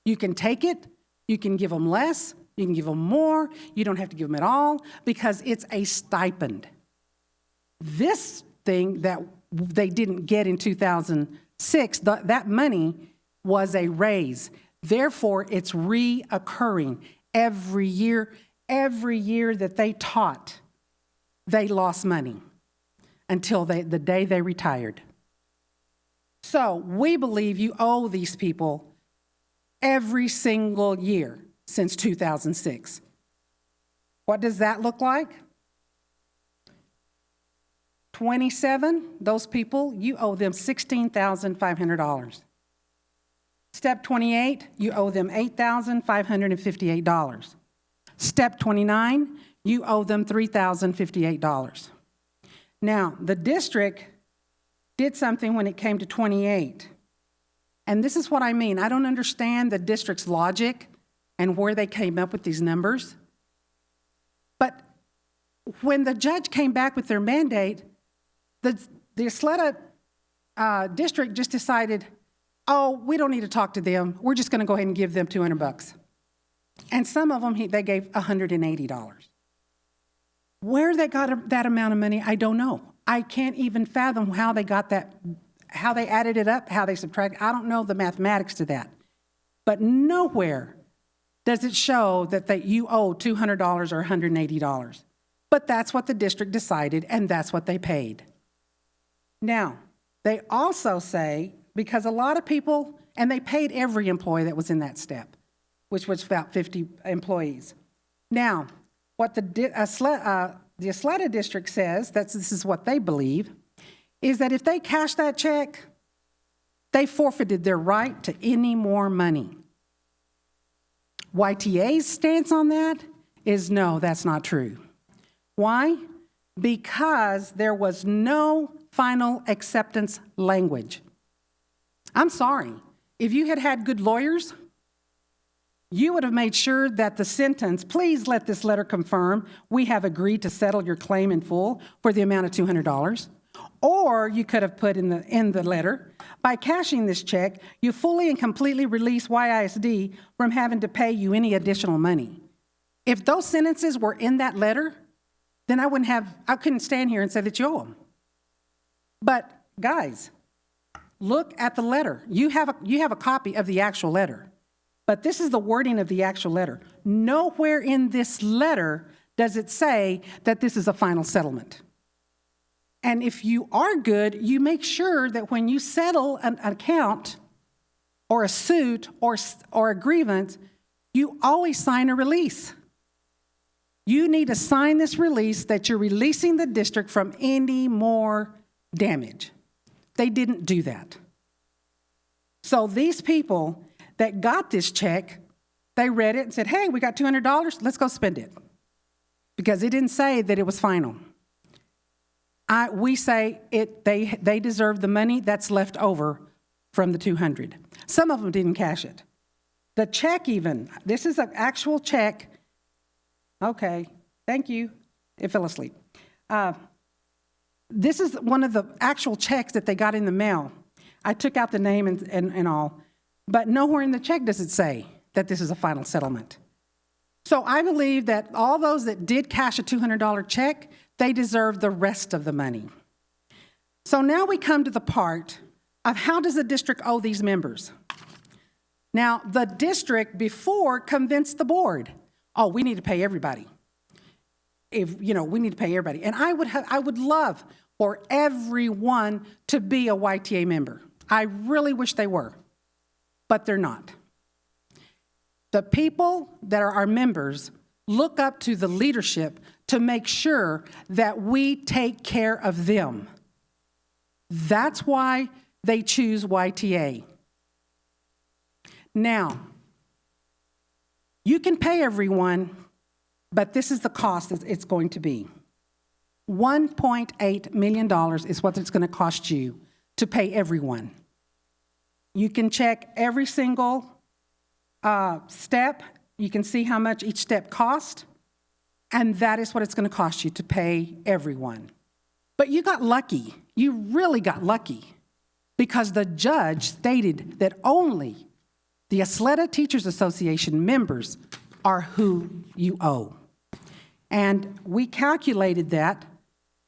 You can take it, you can give them less, you can give them more, you don't have to give them at all, because it's a stipend. This thing that they didn't get in 2006, that money was a raise. Therefore, it's reoccurring every year. Every year that they taught, they lost money until the day they retired. So we believe you owe these people every single year since 2006. What does that look like? 27, those people, you owe them $16,500. Step 28, you owe them $8,558. Step 29, you owe them $3,058. Now, the district did something when it came to 28. And this is what I mean. I don't understand the district's logic and where they came up with these numbers. But when the judge came back with their mandate, the Ysleta district just decided, oh, we don't need to talk to them. We're just going to go ahead and give them $200. And some of them, they gave $180. Where they got that amount of money, I don't know. I can't even fathom how they got that, how they added it up, how they subtracted. I don't know the mathematics to that. But nowhere does it show that you owe $200 or $180. But that's what the district decided, and that's what they paid. Now, they also say, because a lot of people, and they paid every employee that was in that step, which was about 50 employees. Now, what the Ysleta district says, this is what they believe, is that if they cash that check, they forfeited their right to any more money. YTA's stance on that is no, that's not true. Why? Because there was no final acceptance language. I'm sorry. If you had had good lawyers, you would have made sure that the sentence, please let this letter confirm we have agreed to settle your claim in full for the amount of $200. Or you could have put in the letter, by cashing this check, you fully and completely release YISD from having to pay you any additional money. If those sentences were in that letter, then I couldn't stand here and say that you owe them. But guys, look at the letter. You have a copy of the actual letter. But this is the wording of the actual letter. Nowhere in this letter does it say that this is a final settlement. And if you are good, you make sure that when you settle an account or a suit or a grievance, you always sign a release. You need to sign this release that you're releasing the district from any more damage. They didn't do that. So these people that got this check, they read it and said, hey, we got $200, let's go spend it. Because it didn't say that it was final. We say they deserve the money that's left over from the $200. Some of them didn't cash it. The check even, this is an actual check. Okay, thank you. It fell asleep. This is one of the actual checks that they got in the mail. I took out the name and all, but nowhere in the check does it say that this is a final settlement. So I believe that all those that did cash a $200 check, they deserve the rest of the money. So now we come to the part of how does the district owe these members? Now, the district before convinced the board, oh, we need to pay everybody. We need to pay everybody. And I would love for everyone to be a YTA member. I really wish they were, but they're not. The people that are our members look up to the leadership to make sure that we take care of them. That's why they choose YTA. Now, you can pay everyone, but this is the cost that it's going to be. $1.8 million is what it's going to cost you to pay everyone. You can check every single step. You can see how much each step cost, and that is what it's going to cost you to pay everyone. But you got lucky. You really got lucky because the judge stated that only the Ysleta Teachers Association members are who you owe. And we calculated that.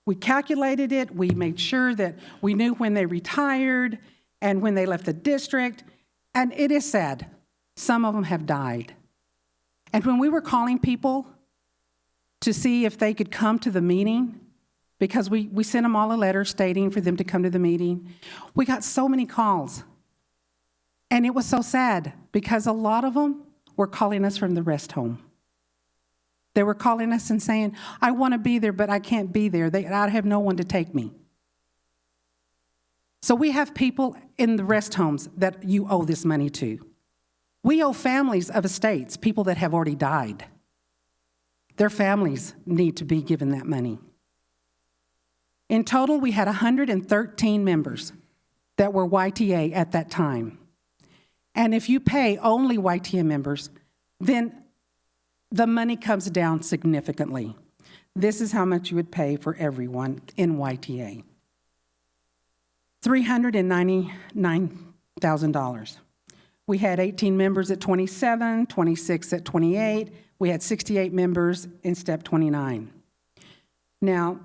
We calculated it. We made sure that we knew when they retired and when they left the district. And it is sad. Some of them have died. And when we were calling people to see if they could come to the meeting, because we sent them all a letter stating for them to come to the meeting, we got so many calls. And it was so sad because a lot of them were calling us from the rest home. They were calling us and saying, I want to be there, but I can't be there. I have no one to take me. So we have people in the rest homes that you owe this money to. We owe families of estates, people that have already died. Their families need to be given that money. In total, we had 113 members that were YTA at that time. And if you pay only YTA members, then the money comes down significantly. This is how much you would pay for everyone in YTA. $399,000. We had 18 members at 27, 26 at 28. We had 68 members in step 29. Now,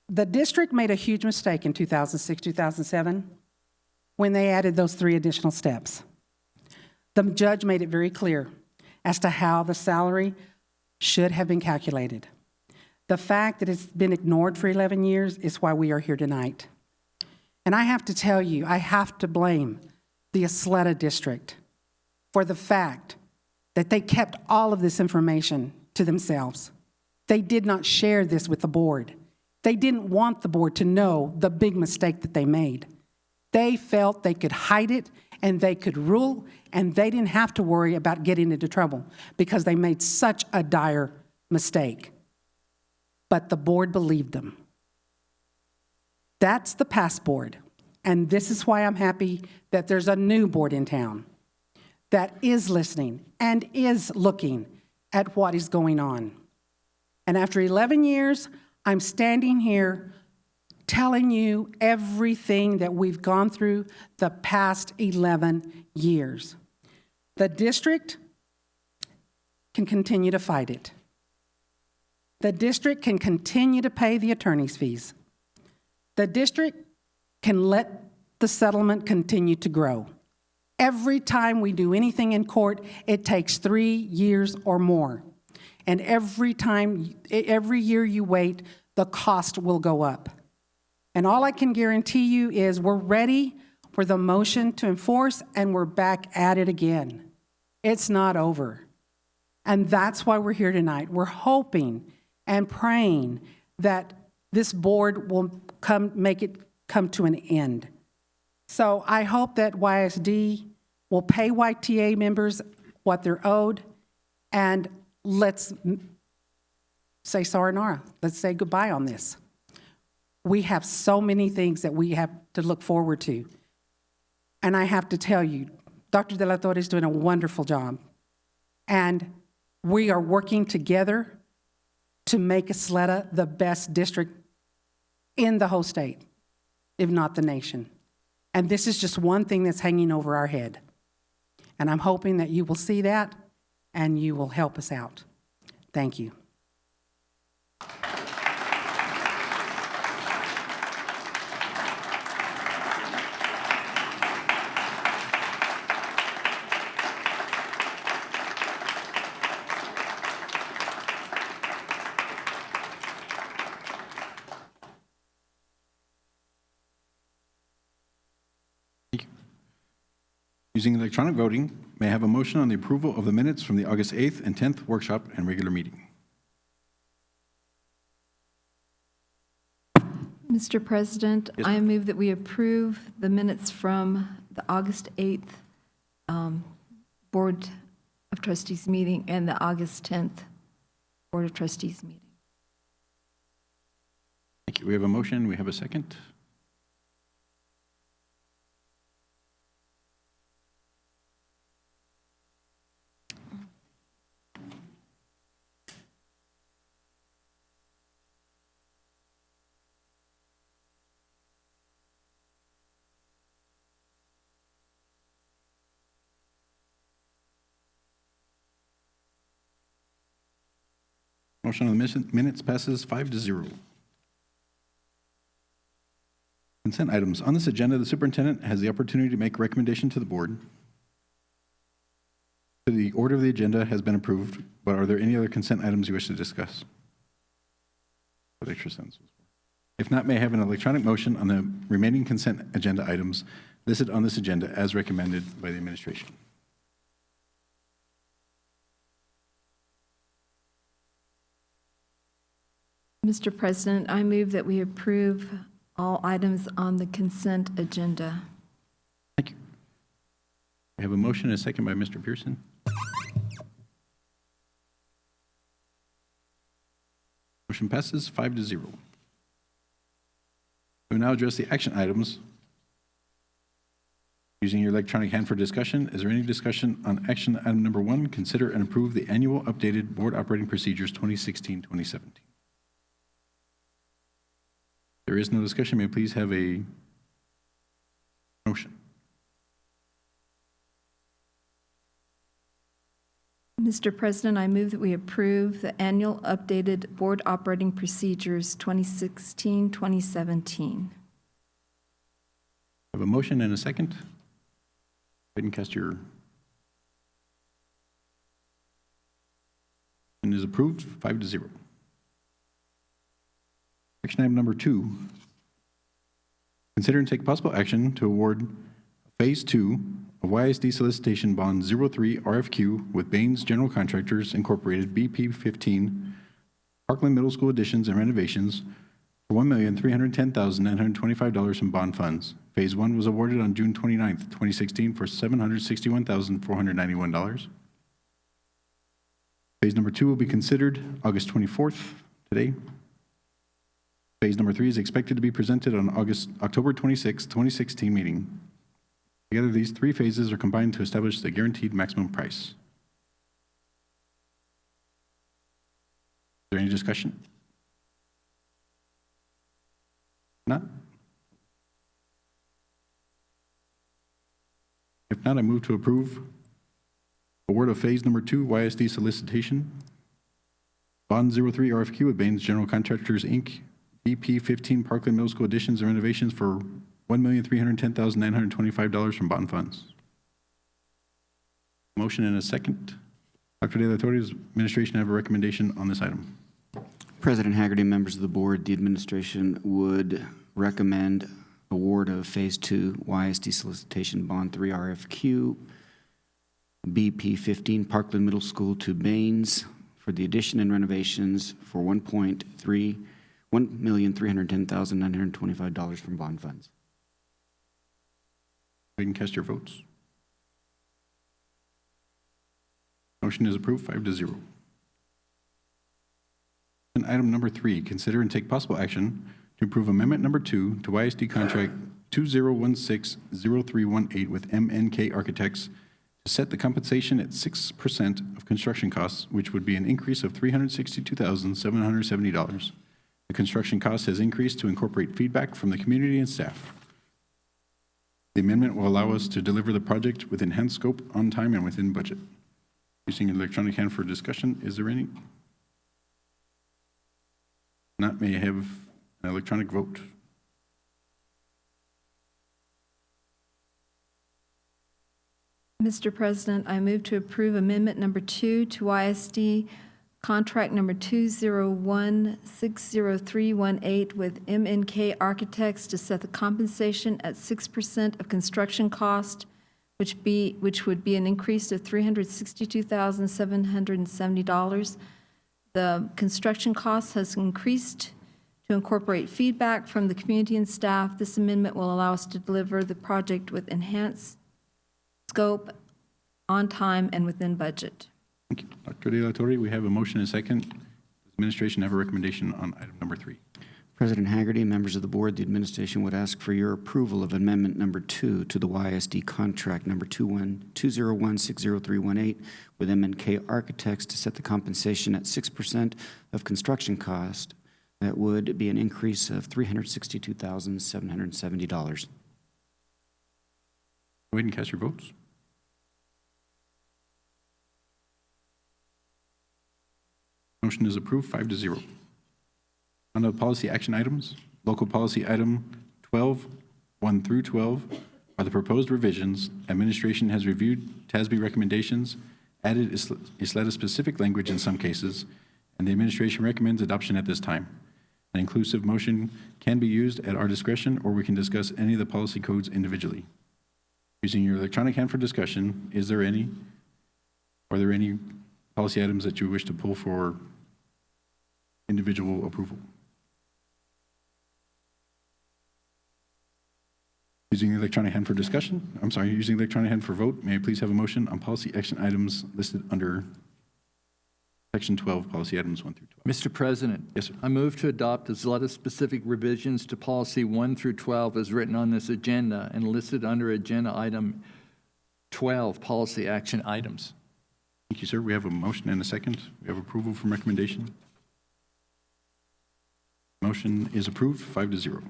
the district made a huge mistake in 2006, 2007 when they added those 3 additional steps. The judge made it very clear as to how the salary should have been calculated. The fact that it's been ignored for 11 years is why we are here tonight. And I have to tell you, I have to blame the Ysleta district for the fact that they kept all of this information to themselves. They did not share this with the board. They didn't want the board to know the big mistake that they made. They felt they could hide it and they could rule, and they didn't have to worry about getting into trouble because they made such a dire mistake. But the board believed them. That's the past board, and this is why I'm happy that there's a new board in town that is listening and is looking at what is going on. And after 11 years, I'm standing here telling you everything that we've gone through the past 11 years. The district can continue to fight it. The district can continue to pay the attorney's fees. The district can let the settlement continue to grow. Every time we do anything in court, it takes 3 years or more. And every year you wait, the cost will go up. And all I can guarantee you is we're ready for the motion to enforce, and we're back at it again. It's not over. And that's why we're here tonight. We're hoping and praying that this board will make it come to an end. So I hope that YISD will pay YTA members what they're owed, and let's say sayonara. Let's say goodbye on this. We have so many things that we have to look forward to. And I have to tell you, Dr. De La Torre is doing a wonderful job. And we are working together to make Ysleta the best district in the whole state, if not the nation. And this is just one thing that's hanging over our head. And I'm hoping that you will see that and you will help us out. Thank you. Using electronic voting, may I have a motion on the approval of the minutes from the August 8th and 10th workshop and regular meeting? Mr. President, Yes, I ma'am. move that we approve the minutes from the August 8th Board of Trustees meeting and the August 10th Board of Trustees meeting. Thank you. We have a motion. We have a second. Motion on the minutes passes 5-0. Consent items. On this agenda, the superintendent has the opportunity to make a recommendation to the board. The order of the agenda has been approved, but are there any other consent items you wish to discuss? What extra sentence was for? If not, may I have an electronic motion on the remaining consent agenda items listed on this agenda as recommended by the administration? Mr. President, I move that we approve all items on the consent agenda. Thank you. I have a motion and a second by Mr. Pearson. Motion passes 5-0. We will now address the action items. Using your electronic hand for discussion, is there any discussion on action item number 1? Consider and approve the annual updated board operating procedures 2016-2017. There is no discussion. May I please have a motion? Mr. President, I move that we approve the annual updated board operating procedures 2016-2017. I have a motion and a second. Go ahead and cast your. And is approved 5-0. Action item number 2. Consider and take possible action to award Phase 2 of YISD Solicitation Bond 03 RFQ with Baines General Contractors Incorporated BP 15 Parkland Middle School additions and renovations for $1,310,925 from bond funds. Phase 1 was awarded on June 29th, 2016 for $761,491. Phase number 2 will be considered August 24th, today. Phase number 3 is expected to be presented on October 26, 2016 meeting. Together, these 3 phases are combined to establish the guaranteed maximum price. Is there any discussion? Not? If not, I move to approve award of phase number 2 YISD solicitation Bond 03 RFQ with Baines General Contractors, Inc., BP 15 Parkland Middle School additions and renovations for $1,310,925 from bond funds. Motion and a second. Dr. De La Torre, does administration have a recommendation on this item? President Haggerty, members of the board, the administration would recommend award of Phase 2 YISD Solicitation Bond 3 RFQ, BP 15 Parkland Middle School to Baines for the addition and renovations for $1,310,925 from bond funds. You can cast your votes. Motion is approved 5-0. And item number 3, consider and take possible action to approve amendment number 2 to YISD contract 2016-0318 with MNK Architects to set the compensation at 6% of construction costs, which would be an increase of $362,770. The construction cost has increased to incorporate feedback from the community and staff. The amendment will allow us to deliver the project with enhanced scope, on time, and within budget. Using an electronic hand for discussion, is there any? Not, may I have an electronic vote? Mr. President, I move to approve Amendment Number 2 to YSD Contract Number 201-60318 with MNK Architects to set the compensation at 6% of construction cost, which would be an increase of $362,770. The construction cost has increased to incorporate feedback from the community and staff. This amendment will allow us to deliver the project with enhanced scope, on time, and within budget. Thank you. Dr. De La Torre, we have a motion and a second. Does the administration have a recommendation on item number 3? President Haggerty, members of the board, the administration would ask for your approval of Amendment Number 2 to the YSD Contract Number 201-60318 with MNK Architects to set the compensation at 6% of construction cost. That would be an increase of $362,770. Go ahead and cast your votes. Motion is approved, 5-0. On to policy action items. Local policy item 12, 1 through 12 are the proposed revisions. Administration has reviewed TASB recommendations, added Ysleta-specific language in some cases, and the administration recommends adoption at this time. An inclusive motion can be used at our discretion, or we can discuss any of the policy codes individually. Using your electronic hand for discussion, are there any policy items that you wish to pull for individual approval? Using the electronic hand for discussion, using the electronic hand for vote, may I please have a motion on policy action items listed under Section 12, policy items 1 through 12. Mr. President. Yes, sir. I move to adopt Ysleta-specific revisions to policy 1 through 12 as written on this agenda and listed under agenda item 12, policy action items. Thank you, sir. We have a motion and a second. We have approval from recommendation. Motion is approved, 5-0.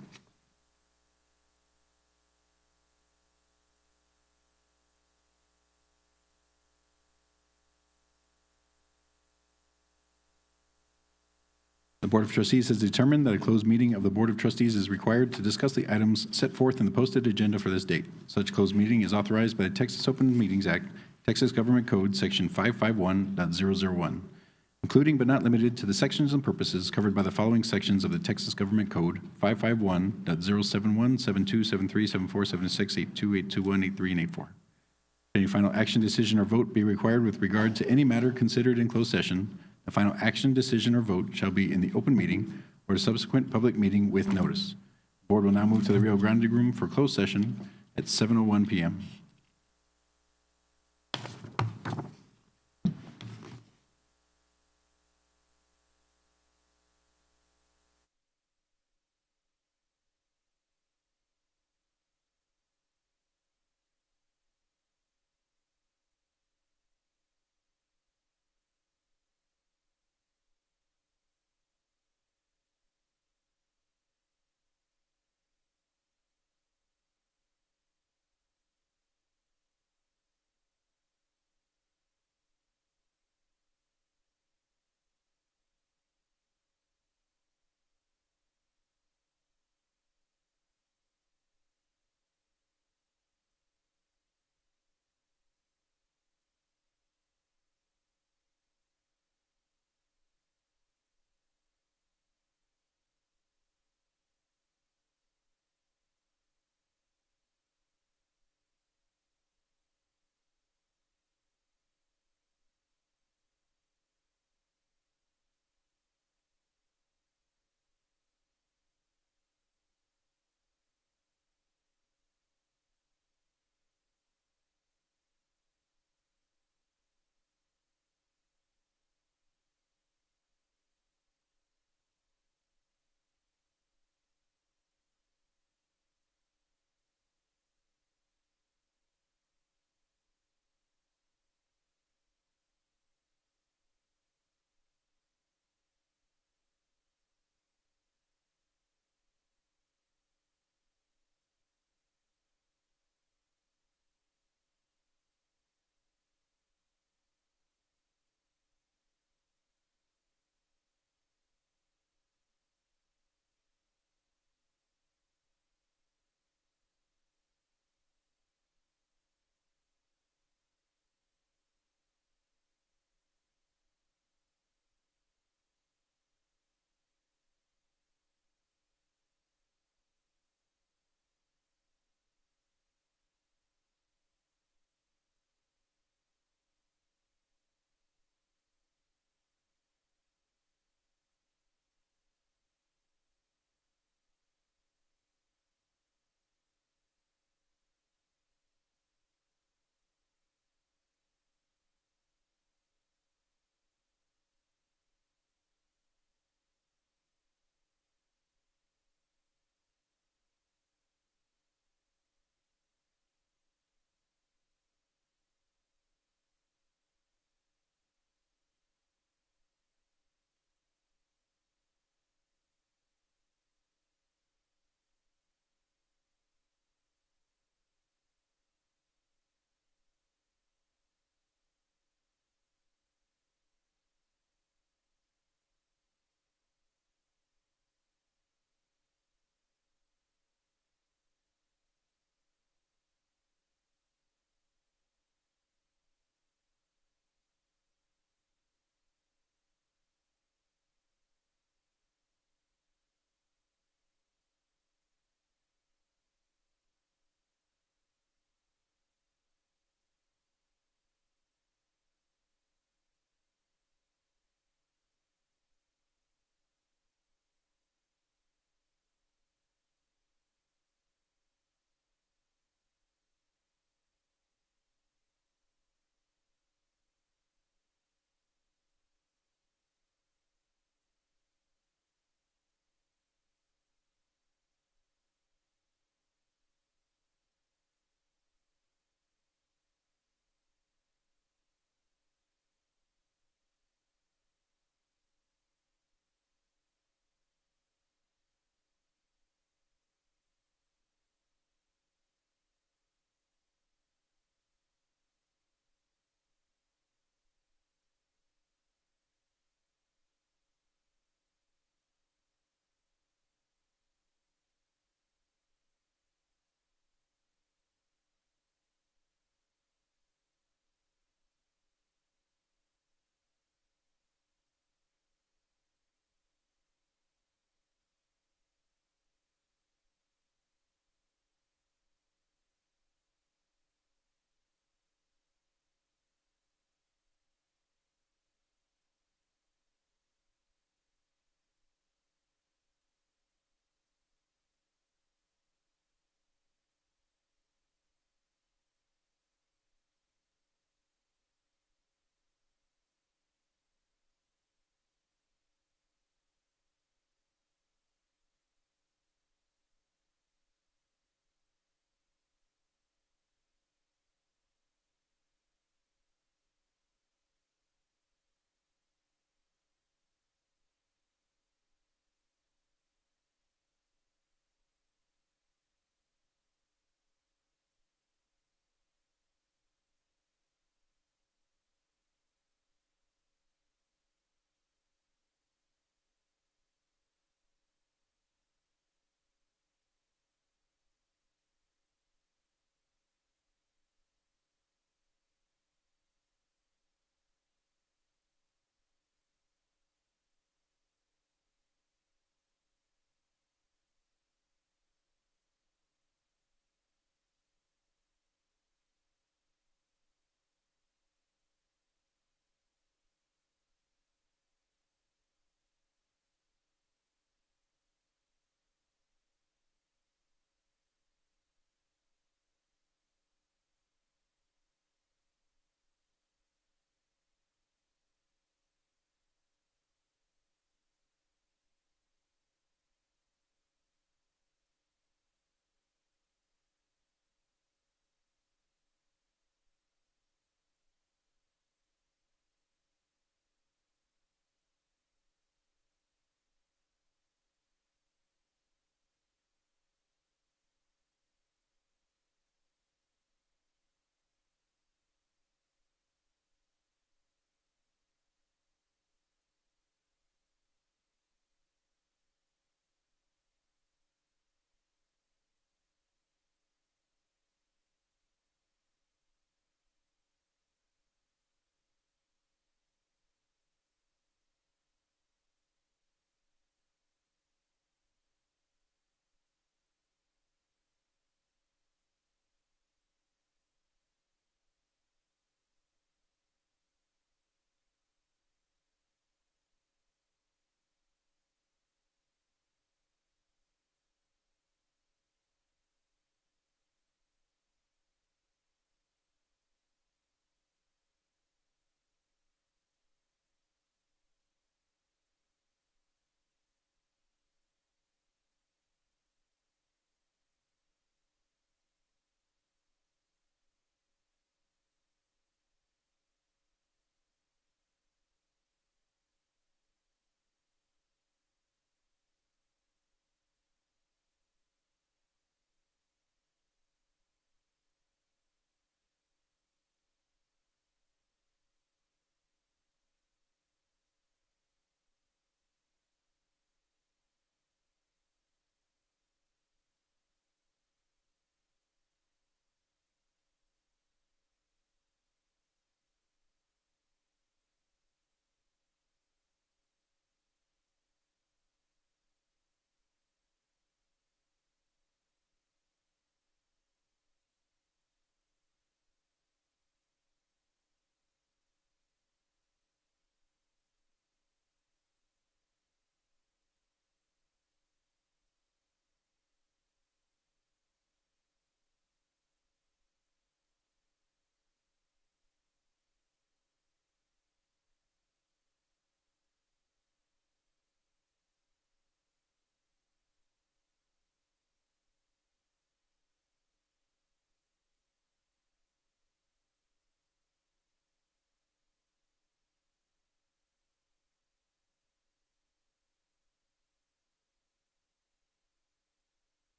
The Board of Trustees has determined that a closed meeting of the Board of Trustees is required to discuss the items set forth in the posted agenda for this date. Such closed meeting is authorized by the Texas Open Meetings Act, Texas Government Code, Section 551.001, including but not limited to the sections and purposes covered by the following sections of the Texas Government Code: 551.071, 72, 73, 74, 76, 82, 821, 83, and 84. Any final action, decision, or vote be required with regard to any matter considered in closed session, the final action, decision, or vote shall be in the open meeting or a subsequent public meeting with notice. The board will now move to the Rio Grande room for closed session at 7:01 p.m.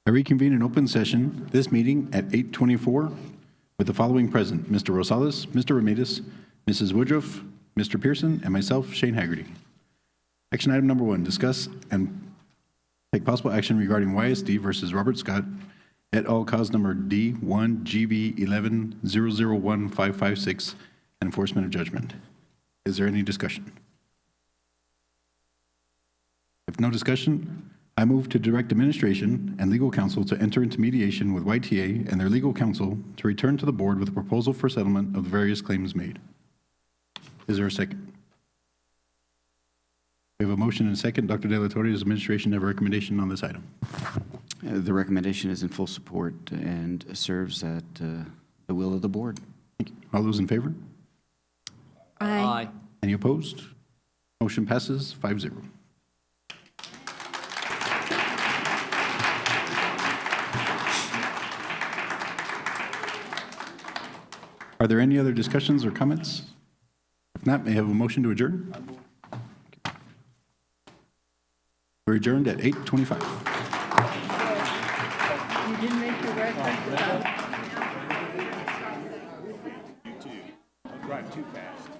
I reconvene in open session this meeting at 8:24 with the following present: Mr. Rosales, Mr. Ramirez, Mrs. Woodruff, Mr. Pearson, and myself, Shane Haggerty. Action item number 1, discuss and take possible action regarding YISD versus Robert Scott et al. Cause number D1GB11001556 and enforcement of judgment. Is there any discussion? If no discussion, I move to direct administration and legal counsel to enter into mediation with YTA and their legal counsel to return to the board with a proposal for settlement of the various claims made. Is there a second? We have a motion and a second. Dr. De La Torre, does administration have a recommendation on this item? The recommendation is in full support and serves at the will of the board. Thank you. All those in favor? Aye. Any opposed? Motion passes 5-0. Are there any other discussions or comments? If not, may I have a motion to adjourn? We're adjourned at 8:25. You didn't make your record? Drive too fast.